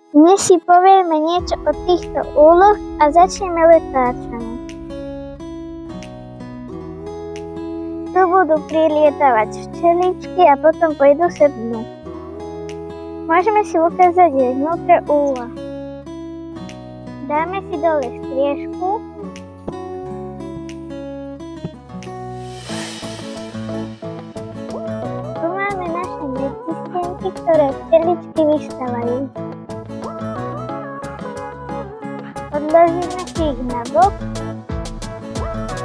Dnes si povieme niečo o týchto úloh a začneme letáčami. Tu budú prilietavať včeličky a potom pôjdu sednúť. Môžeme si ukázať aj vnútre úloh. Dáme si dole striežku. Tu máme naše medzistenky, ktoré včeličky vystavajú. Odložíme si ich na bok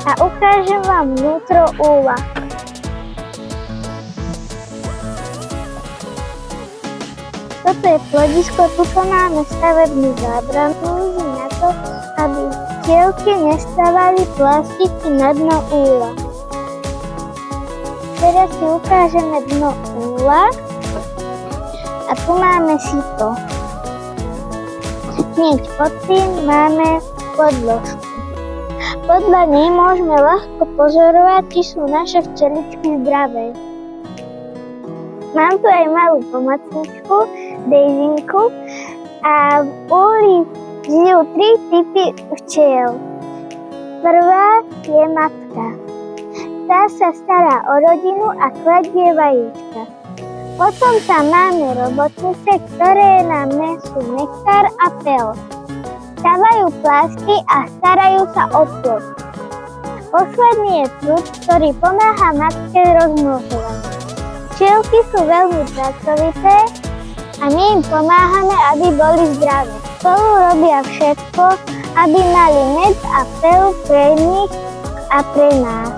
a ukážem vám vnútro úloh. Toto je plodisko, tuto máme stavebnú zábranu, slúži na to, aby včielky nestávali plastiky na dno úloh. Teraz si ukážeme dno úloh a tu máme sito. Hneď pod tým máme podložku. Podľa nej môžeme ľahko pozorovať, či sú naše včeličky zdravé. Mám tu aj malú pomocničku, Dejzinku, a v úli žijú 3 typy včiel. Prvá je matka. Tá sa stará o rodinu a kladie vajíčka. Potom tam máme robotnice, ktoré nám nesú nektár a peľ. Stavajú plásky a starajú sa o plod. Posledný je trúd, ktorý pomáha matke rozmnožovať. Včielky sú veľmi pracovité a my im pomáhame, aby boli zdravé. Spolu robia všetko, aby mali med a peľ pre nich a pre nás.